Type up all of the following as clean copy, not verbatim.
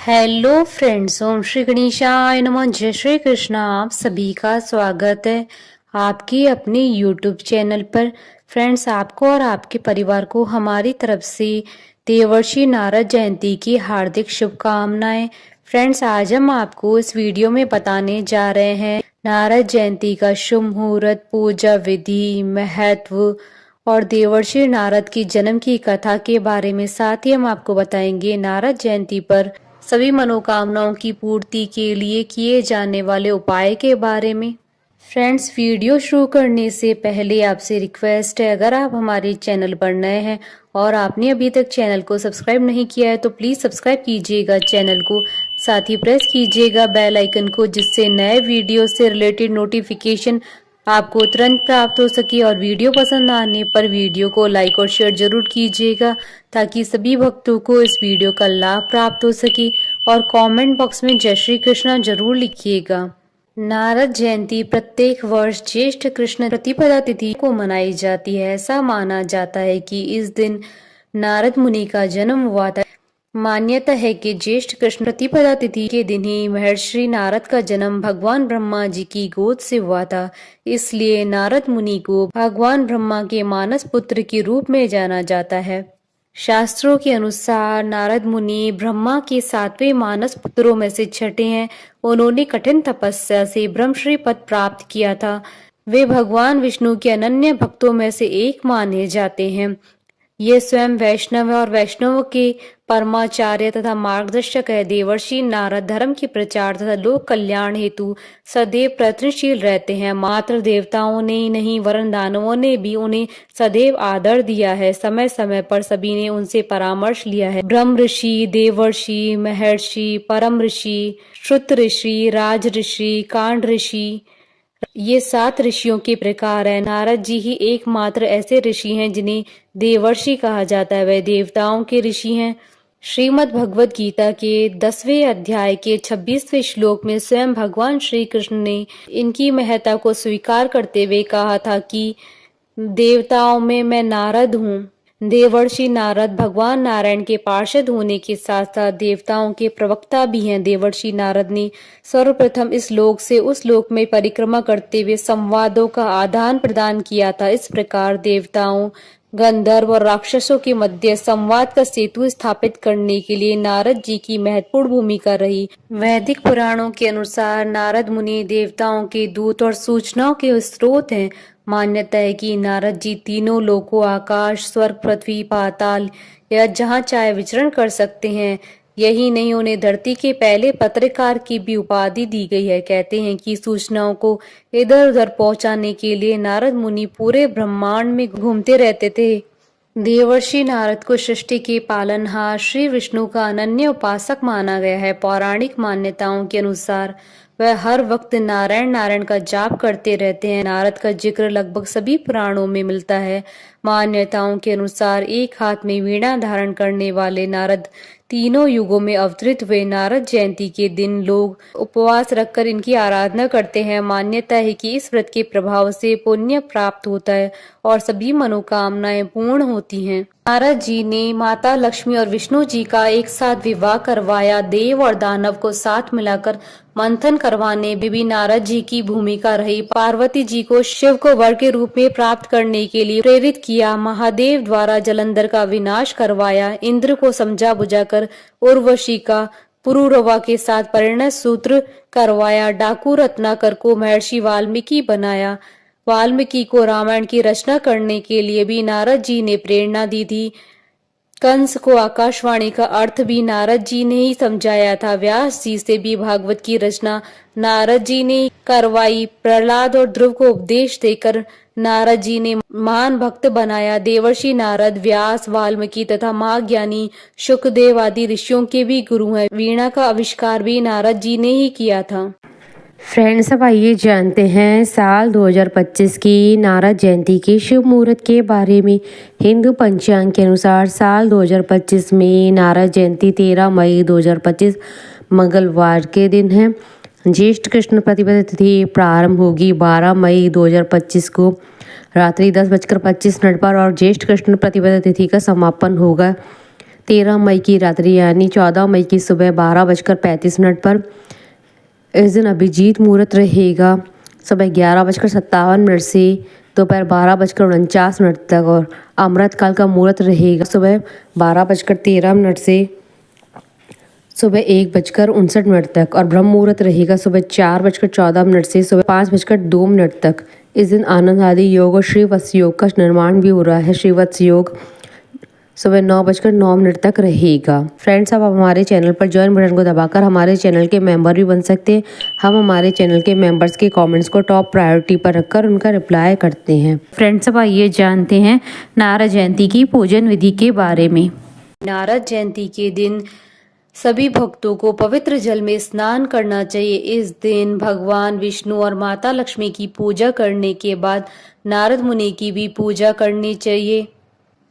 Hello friends, ओम श्री गणेशाय नमः। जय श्री कृष्णा। आप सभी का स्वागत है आपके अपने यूट्यूब चैनल पर। फ्रेंड्स, आपको और आपके परिवार को हमारी तरफ से देवर्षि नारद जयंती की हार्दिक शुभकामनाएं। फ्रेंड्स, आज हम आपको इस वीडियो में बताने जा रहे हैं नारद जयंती का शुभ मुहूर्त, पूजा विधि, महत्व और देवर्षि नारद की जन्म की कथा के बारे में। साथ ही हम आपको बताएंगे नारद जयंती पर सभी मनोकामनाओं की पूर्ति के लिए किए जाने वाले उपाय के बारे में। फ्रेंड्स, वीडियो शुरू करने से पहले आपसे रिक्वेस्ट है, अगर आप हमारे चैनल पर नए हैं और आपने अभी तक चैनल को सब्सक्राइब नहीं किया है तो प्लीज सब्सक्राइब कीजिएगा चैनल को। साथ ही प्रेस कीजिएगा बेल आइकन को, जिससे नए वीडियो से रिलेटेड नोटिफिकेशन आपको तुरंत प्राप्त हो सके। और वीडियो पसंद आने पर वीडियो को लाइक और शेयर जरूर कीजिएगा, ताकि सभी भक्तों को इस वीडियो का लाभ प्राप्त हो सके। और कमेंट बॉक्स में जय श्री कृष्णा जरूर लिखिएगा। नारद जयंती प्रत्येक वर्ष ज्येष्ठ कृष्ण प्रतिपदा तिथि को मनाई जाती है। ऐसा माना जाता है कि इस दिन नारद मुनि का जन्म हुआ था। मान्यता है कि ज्येष्ठ कृष्ण प्रतिपदा तिथि के दिन ही महर्षि नारद का जन्म भगवान ब्रह्मा जी की गोद से हुआ था। इसलिए नारद मुनि को भगवान ब्रह्मा के मानस पुत्र के रूप में जाना जाता है। शास्त्रों के अनुसार नारद मुनि ब्रह्मा के 7वें मानस पुत्रों में से छठे हैं। उन्होंने कठिन तपस्या से ब्रह्मश्री पद प्राप्त किया था। वे भगवान विष्णु के अनन्य भक्तों में से एक माने जाते हैं। ये स्वयं वैष्णव है और वैष्णव के परमाचार्य तथा मार्गदर्शक है। देवर्षि नारद धर्म के प्रचार तथा लोक कल्याण हेतु सदैव प्रयत्नशील रहते हैं। मात्र देवताओं ने ही नहीं, वरन दानवों ने भी उन्हें सदैव आदर दिया है। समय समय पर सभी ने उनसे परामर्श लिया है। ब्रह्म ऋषि, देवर्षि, महर्षि, परम ऋषि, श्रुत ऋषि, राज ऋषि, कांड ऋषि, ये 7 ऋषियों के प्रकार हैं। नारद जी ही एकमात्र ऐसे ऋषि हैं जिन्हें देवर्षि कहा जाता है। वे देवताओं के ऋषि हैं। श्रीमद् भगवद गीता के 10वें अध्याय के 26वें श्लोक में स्वयं भगवान श्री कृष्ण ने इनकी महत्ता को स्वीकार करते हुए कहा था कि देवताओं में मैं नारद हूँ। देवर्षि नारद भगवान नारायण के पार्षद होने के साथ साथ देवताओं के प्रवक्ता भी हैं। देवर्षि नारद ने सर्वप्रथम इस लोक से उस लोक में परिक्रमा करते हुए संवादों का आदान प्रदान किया था। इस प्रकार देवताओं, गंधर्व और राक्षसों के मध्य संवाद का सेतु स्थापित करने के लिए नारद जी की महत्वपूर्ण भूमिका रही। वैदिक पुराणों के अनुसार नारद मुनि देवताओं के दूत और सूचनाओं के स्रोत हैं। मान्यता है कि नारद जी तीनों लोकों, आकाश, स्वर्ग, पृथ्वी, पाताल या जहाँ चाहे विचरण कर सकते हैं। यही नहीं, उन्हें धरती के पहले पत्रकार की भी उपाधि दी गई है। कहते हैं कि सूचनाओं को इधर उधर पहुंचाने के लिए नारद मुनि पूरे ब्रह्मांड में घूमते रहते थे। देवर्षि नारद को सृष्टि के पालनहार श्री विष्णु का अनन्य उपासक माना गया है। पौराणिक मान्यताओं के अनुसार वह हर वक्त नारायण नारायण का जाप करते रहते हैं। नारद का जिक्र लगभग सभी पुराणों में मिलता है। मान्यताओं के अनुसार एक हाथ में वीणा धारण करने वाले नारद तीनों युगों में अवतरित हुए। नारद जयंती के दिन लोग उपवास रखकर इनकी आराधना करते हैं। मान्यता है कि इस व्रत के प्रभाव से पुण्य प्राप्त होता है और सभी मनोकामनाएं पूर्ण होती हैं। नारद जी ने माता लक्ष्मी और विष्णु जी का एक साथ विवाह करवाया। देव और दानव को साथ मिलाकर मंथन करवाने में भी नारद जी की भूमिका रही। पार्वती जी को शिव को वर के रूप में प्राप्त करने के लिए प्रेरित किया। महादेव द्वारा जलंधर का विनाश करवाया। इंद्र को समझा बुझाकर उर्वशी का पुरुरवा के साथ परिणय सूत्र करवाया। डाकू रत्नाकर को महर्षि वाल्मीकि बनाया। वाल्मीकि को रामायण की रचना करने के लिए भी नारद जी ने प्रेरणा दी थी। कंस को आकाशवाणी का अर्थ भी नारद जी ने ही समझाया था। व्यास जी से भी भागवत की रचना नारद जी ने करवाई। प्रहलाद और ध्रुव को उपदेश देकर नारद जी ने महान भक्त बनाया। देवर्षि नारद व्यास, वाल्मीकि तथा महाज्ञानी शुकदेव आदि ऋषियों के भी गुरु हैं। वीणा का आविष्कार भी नारद जी ने ही किया था। फ्रेंड्स, अब आइए जानते हैं साल 2025 की नारद जयंती के शुभ मुहूर्त के बारे में। हिंदू पंचांग के अनुसार साल 2025 में नारद जयंती 13 मई 2025 मंगलवार के दिन है। ज्येष्ठ कृष्ण प्रतिपदा तिथि प्रारंभ होगी 12 मई 2025 को रात्रि 10:25 पर और ज्येष्ठ कृष्ण प्रतिपदा तिथि का समापन होगा 13 मई की रात्रि यानी 14 मई की सुबह 12:35 पर। इस दिन अभिजीत मुहूर्त रहेगा सुबह 11:57 से दोपहर 12:49 तक और अमृतकाल का मुहूर्त रहेगा सुबह 12:13 से सुबह 1:59 तक और ब्रह्म मुहूर्त रहेगा सुबह 4:14 से सुबह 5:02 तक। इस दिन आनंद आदि योग और श्रीवत्स योग का निर्माण भी हो रहा है। श्रीवत्स योग सुबह 9:09 तक रहेगा। फ्रेंड्स, आप हमारे चैनल पर ज्वाइन बटन को दबाकर हमारे चैनल के मेंबर भी बन सकते हैं। हम हमारे चैनल के मेंबर्स के कमेंट्स को टॉप प्रायोरिटी पर रखकर उनका रिप्लाई करते हैं। फ्रेंड्स, अब आइए जानते हैं नारद जयंती की पूजन विधि के बारे में। नारद जयंती के दिन सभी भक्तों को पवित्र जल में स्नान करना चाहिए। इस दिन भगवान विष्णु और माता लक्ष्मी की पूजा करने के बाद नारद मुनि की भी पूजा करनी चाहिए।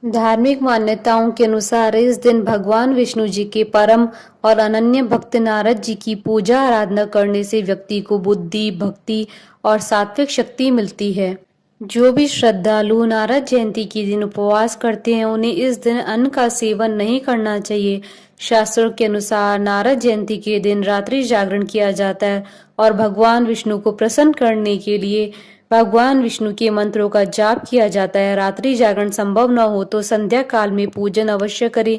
धार्मिक मान्यताओं के अनुसार इस दिन भगवान विष्णु जी के परम और अनन्य भक्त नारद जी की पूजा आराधना करने से व्यक्ति को बुद्धि, भक्ति और सात्विक शक्ति मिलती है। जो भी श्रद्धालु नारद जयंती के दिन उपवास करते हैं उन्हें इस दिन अन्न का सेवन नहीं करना चाहिए। शास्त्रों के अनुसार नारद जयंती के दिन रात्रि जागरण किया जाता है और भगवान विष्णु को प्रसन्न करने के लिए भगवान विष्णु के मंत्रों का जाप किया जाता है। रात्रि जागरण संभव न हो तो संध्या काल में पूजन अवश्य करें।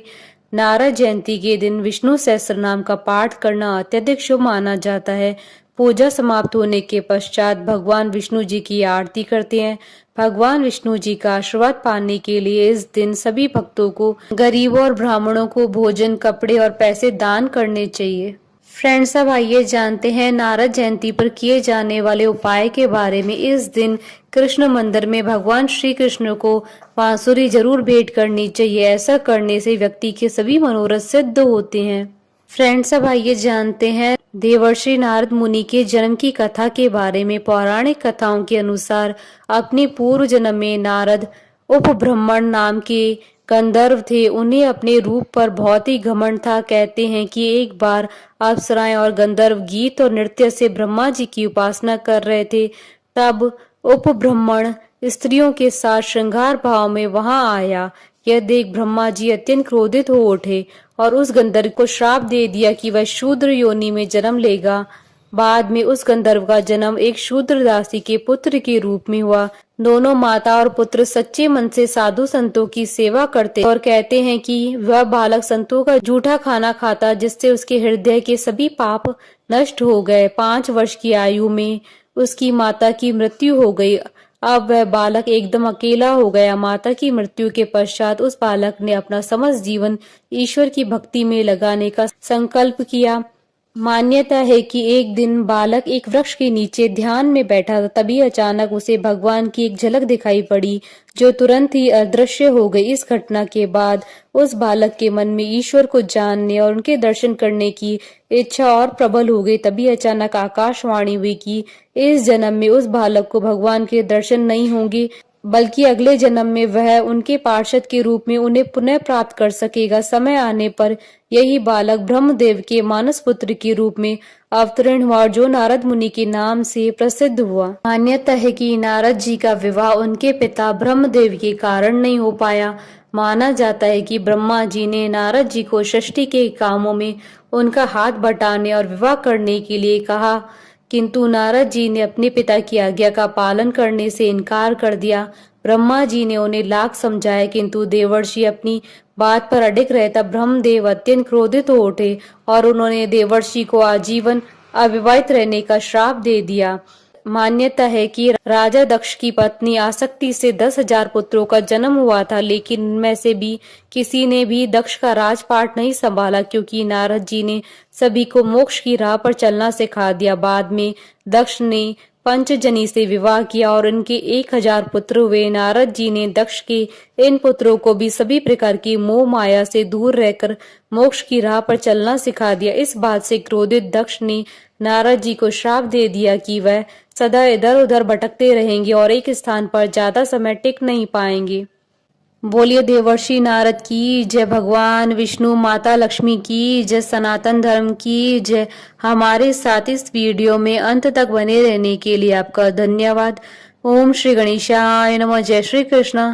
नारद जयंती के दिन विष्णु सहस्त्र नाम का पाठ करना अत्यधिक शुभ माना जाता है। पूजा समाप्त होने के पश्चात भगवान विष्णु जी की आरती करते हैं। भगवान विष्णु जी का आशीर्वाद पाने के लिए इस दिन सभी भक्तों को गरीबों और ब्राह्मणों को भोजन, कपड़े और पैसे दान करने चाहिए। फ्रेंड्स, अब आइए जानते हैं नारद जयंती पर किए जाने वाले उपाय के बारे में। इस दिन कृष्ण मंदिर में भगवान श्री कृष्ण को बांसुरी जरूर भेंट करनी चाहिए। ऐसा करने से व्यक्ति के सभी मनोरथ सिद्ध होते हैं। फ्रेंड्स, अब आइए जानते हैं देवर्षि नारद मुनि के जन्म की कथा के बारे में। पौराणिक कथाओं के अनुसार अपने पूर्व जन्म में नारद उपब्रह्मण नाम के गंधर्व थे। उन्हें अपने रूप पर बहुत ही घमंड था। कहते हैं कि एक बार अप्सराएं और गंधर्व गीत और नृत्य से ब्रह्मा जी की उपासना कर रहे थे। तब उपब्रह्मण स्त्रियों के साथ श्रृंगार भाव में वहां आया। यह देख ब्रह्मा जी अत्यंत क्रोधित हो उठे और उस गंधर्व को श्राप दे दिया कि वह शूद्र योनि में जन्म लेगा। बाद में उस गंधर्व का जन्म एक शूद्र दासी के पुत्र के रूप में हुआ। दोनों माता और पुत्र सच्चे मन से साधु संतों की सेवा करते और कहते हैं कि वह बालक संतों का जूठा खाना खाता, जिससे उसके हृदय के सभी पाप नष्ट हो गए। 5 वर्ष की आयु में उसकी माता की मृत्यु हो गई। अब वह बालक एकदम अकेला हो गया। माता की मृत्यु के पश्चात उस बालक ने अपना समस्त जीवन ईश्वर की भक्ति में लगाने का संकल्प किया। मान्यता है कि एक दिन बालक एक वृक्ष के नीचे ध्यान में बैठा था। तभी अचानक उसे भगवान की एक झलक दिखाई पड़ी, जो तुरंत ही अदृश्य हो गई। इस घटना के बाद उस बालक के मन में ईश्वर को जानने और उनके दर्शन करने की इच्छा और प्रबल हो गई। तभी अचानक आकाशवाणी हुई कि इस जन्म में उस बालक को भगवान के दर्शन नहीं होंगे, बल्कि अगले जन्म में वह उनके पार्षद के रूप में उन्हें पुनः प्राप्त कर सकेगा। समय आने पर यही बालक ब्रह्मदेव के मानस पुत्र के रूप में अवतरण हुआ, जो नारद मुनि के नाम से प्रसिद्ध हुआ। मान्यता है कि नारद जी का विवाह उनके पिता ब्रह्मदेव के कारण नहीं हो पाया। माना जाता है कि ब्रह्मा जी ने नारद जी को सृष्टि के कामों में उनका हाथ बटाने और विवाह करने के लिए कहा, किंतु नारद जी ने अपने पिता की आज्ञा का पालन करने से इनकार कर दिया। ब्रह्मा जी ने उन्हें लाख समझाया, किंतु देवर्षि अपनी बात पर अडिग रहे। तब ब्रह्मदेव अत्यंत क्रोधित हो उठे और उन्होंने देवर्षि को आजीवन अविवाहित रहने का श्राप दे दिया। मान्यता है कि राजा दक्ष की पत्नी आसक्ति से 10,000 पुत्रों का जन्म हुआ था, लेकिन इनमें से भी किसी ने भी दक्ष का राजपाट नहीं संभाला, क्योंकि नारद जी ने सभी को मोक्ष की राह पर चलना सिखा दिया। बाद में दक्ष ने पंचजनी से विवाह किया और इनके 1,000 पुत्र हुए। नारद जी ने दक्ष के इन पुत्रों को भी सभी प्रकार की मोह माया से दूर रहकर मोक्ष की राह पर चलना सिखा दिया। इस बात से क्रोधित दक्ष ने नारद जी को श्राप दे दिया कि वह सदा इधर उधर भटकते रहेंगे और एक स्थान पर ज्यादा समय टिक नहीं पाएंगे। बोलिए देवर्षि नारद की जय, भगवान विष्णु माता लक्ष्मी की जय, सनातन धर्म की जय। हमारे साथ इस वीडियो में अंत तक बने रहने के लिए आपका धन्यवाद। ओम श्री गणेशाय नमः। जय श्री कृष्ण।